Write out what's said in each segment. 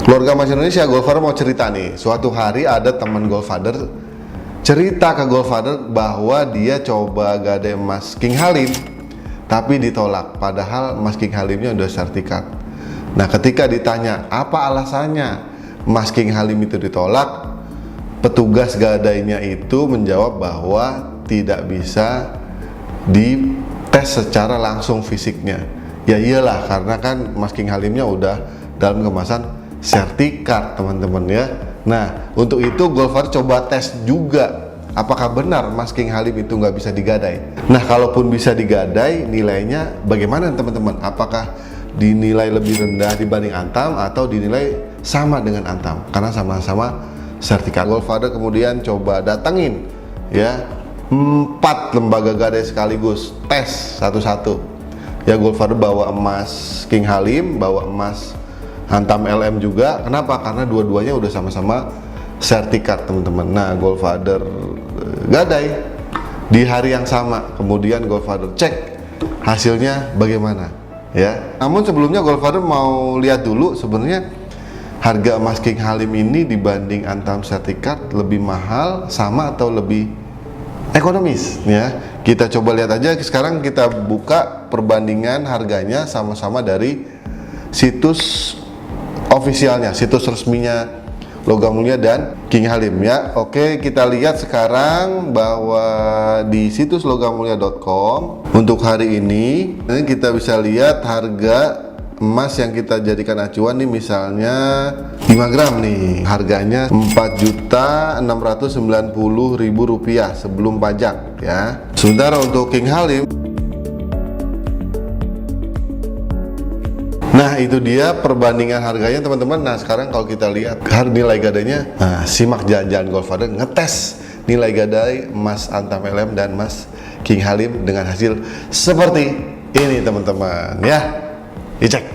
Keluarga Mas Indonesia, Goldfather mau cerita nih. Suatu hari ada teman Goldfather cerita ke Goldfather bahwa dia coba gadai emas King Halim, tapi ditolak. Padahal emas King Halimnya udah sertifikat. Nah, ketika ditanya apa alasannya emas King Halim itu ditolak, petugas gadainya itu menjawab bahwa tidak bisa dites secara langsung fisiknya. Ya iyalah, karena kan emas King Halimnya udah dalam kemasan sertifikat, teman-teman ya. Nah, untuk itu Goldfather coba tes juga apakah benar emas King Halim itu nggak bisa digadai. Nah, kalaupun bisa digadai, nilainya bagaimana teman-teman? Apakah dinilai lebih rendah dibanding Antam atau dinilai sama dengan Antam? Karena sama-sama sertifikat. Goldfather kemudian coba datengin ya 4 lembaga gadai sekaligus, tes satu-satu. Ya, Goldfather bawa emas King Halim, bawa emas Antam LM juga. Kenapa? Karena dua-duanya udah sama-sama sertifikat, teman-teman. Nah, Goldfather gadai di hari yang sama. Kemudian Goldfather cek hasilnya bagaimana ya. Namun sebelumnya Goldfather mau lihat dulu sebenarnya harga emas King Halim ini dibanding Antam sertifikat lebih mahal, sama atau lebih ekonomis ya. Kita coba lihat aja. Sekarang kita buka perbandingan harganya sama-sama dari situs ofisialnya, situs resminya Logam Mulia dan King Halim ya. Oke, kita lihat sekarang bahwa di situs logammulia.com untuk hari ini kita bisa lihat harga emas yang kita jadikan acuan nih, misalnya 5 gram nih, harganya Rp4.690.000 sebelum pajak ya. Sementara untuk King Halim, nah itu dia perbandingan harganya, teman-teman. Nah, sekarang kalau kita lihat nilai gadainya, nah simak jalan-jalan Goldfather ngetes nilai gadai emas Antam LM dan emas King Halim dengan hasil seperti ini, teman-teman ya. Dicek.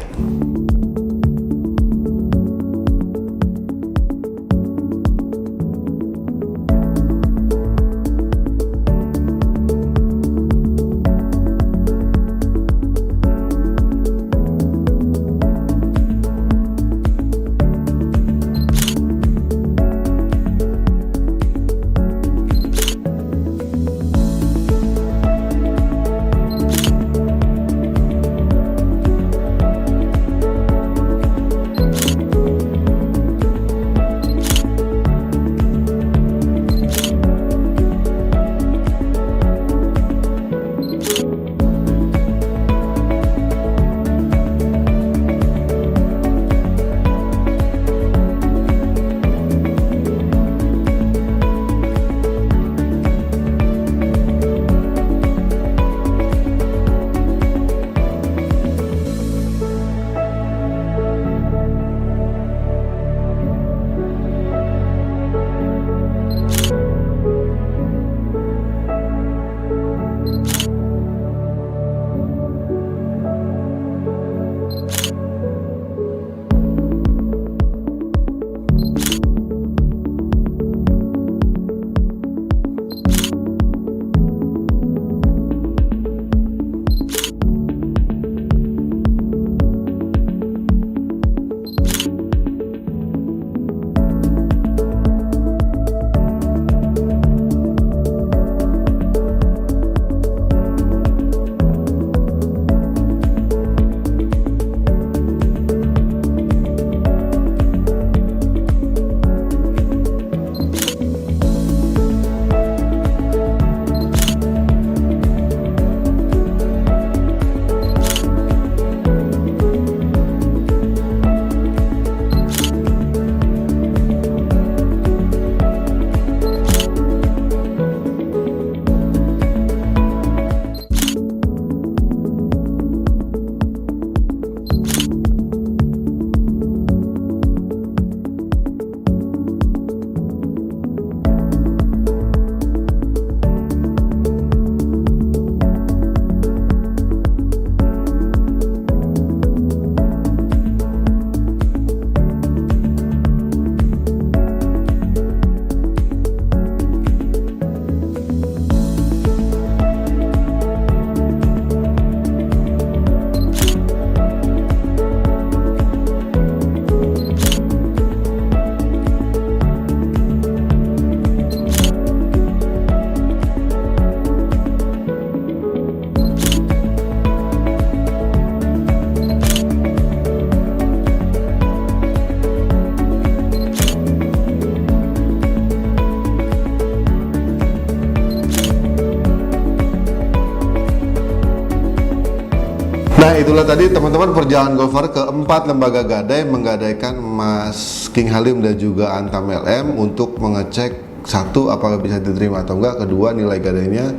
Nah itulah tadi teman-teman perjalanan Goldfather ke 4 lembaga gadai menggadaikan emas King Halim dan juga Antam LM untuk mengecek satu apakah bisa diterima atau enggak, kedua nilai gadainya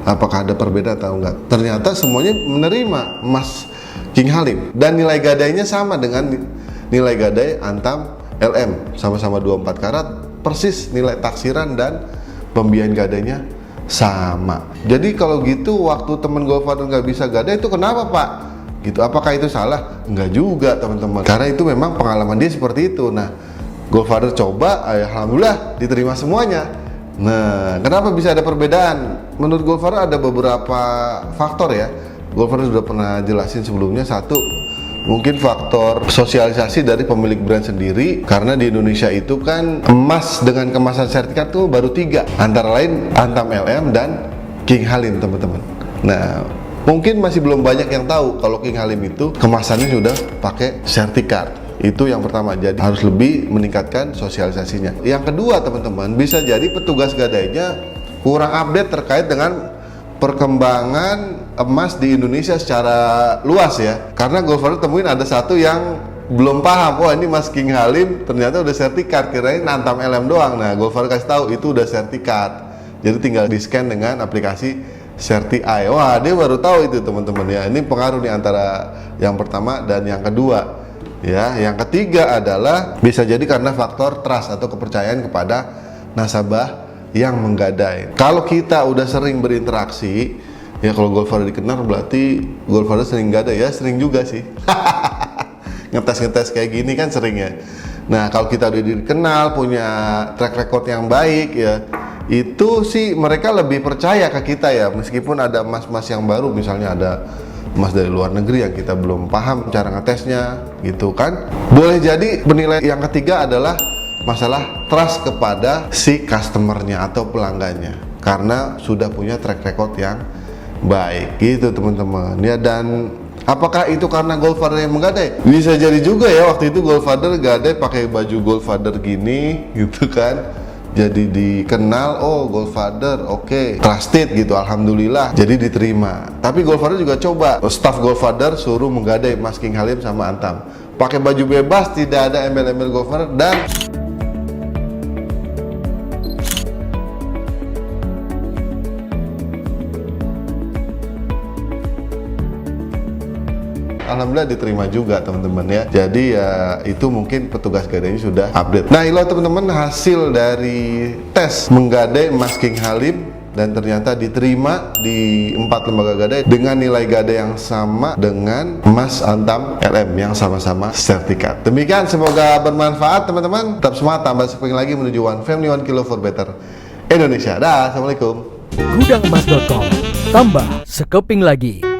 apakah ada perbedaan atau enggak. Ternyata semuanya menerima emas King Halim dan nilai gadainya sama dengan nilai gadai Antam LM, sama-sama 24 karat, persis nilai taksiran dan pembiayaan gadainya sama. Jadi kalau gitu waktu temen Goldfather nggak bisa gadai itu kenapa Pak? Gitu, apakah itu salah? Enggak juga teman-teman, karena itu memang pengalaman dia seperti itu. Nah Goldfather coba, alhamdulillah diterima semuanya. Nah kenapa bisa ada perbedaan? Menurut Goldfather ada beberapa faktor ya. Goldfather sudah pernah jelasin sebelumnya. Satu, mungkin faktor sosialisasi dari pemilik brand sendiri, karena di Indonesia itu kan emas dengan kemasan sertifikat tuh baru 3, antara lain Antam LM dan King Halim teman-teman. Nah mungkin masih belum banyak yang tahu kalau King Halim itu kemasannya sudah pakai sertifikat. Itu yang pertama, jadi harus lebih meningkatkan sosialisasinya. Yang kedua teman-teman, bisa jadi petugas gadainya kurang update terkait dengan perkembangan emas di Indonesia secara luas ya. Karena Goldfather temuin ada satu yang belum paham, wah ini emas King Halim ternyata udah sertifikat, kirain Antam LM doang. Nah Goldfather kasih tahu itu udah sertifikat, jadi tinggal di scan dengan aplikasi Certi-Eye. Wah dia baru tahu itu teman-teman ya. Ini pengaruh nih antara yang pertama dan yang kedua ya. Yang ketiga adalah bisa jadi karena faktor trust atau kepercayaan kepada nasabah yang menggadai. Kalau kita udah sering berinteraksi ya, kalau Goldfather dikenal berarti Goldfather sering gadai ya. Sering juga sih ngetes kayak gini kan sering ya. Nah kalau kita udah dikenal, punya track record yang baik ya, itu sih mereka lebih percaya ke kita ya. Meskipun ada emas-emas yang baru, misalnya ada emas dari luar negeri yang kita belum paham cara ngetesnya gitu kan. Boleh jadi penilaian yang ketiga adalah masalah trust kepada si customernya atau pelanggannya, karena sudah punya track record yang baik gitu teman-teman ya. Dan apakah itu karena Goldfather yang menggadai? Bisa jadi juga ya, waktu itu Goldfather gadai pakai baju Goldfather gini gitu kan, jadi dikenal, oh Goldfather oke, trusted gitu, alhamdulillah jadi diterima. Tapi Goldfather juga coba, staff Goldfather suruh menggadai emas King Halim sama Antam, pakai baju bebas, tidak ada embel-embel Goldfather, dan alhamdulillah diterima juga teman-teman ya. Jadi ya itu mungkin petugas gadainya sudah update. Nah inilah teman-teman hasil dari tes menggadai emas King Halim, dan ternyata diterima di 4 lembaga gadai dengan nilai gadai yang sama dengan emas Antam LM yang sama-sama sertifikat. Demikian, semoga bermanfaat teman-teman. Tetap semangat, tambah sekeping lagi menuju One Family One Kilo for Better Indonesia. Dah, assalamualaikum. Gudangemas.com, tambah sekeping lagi.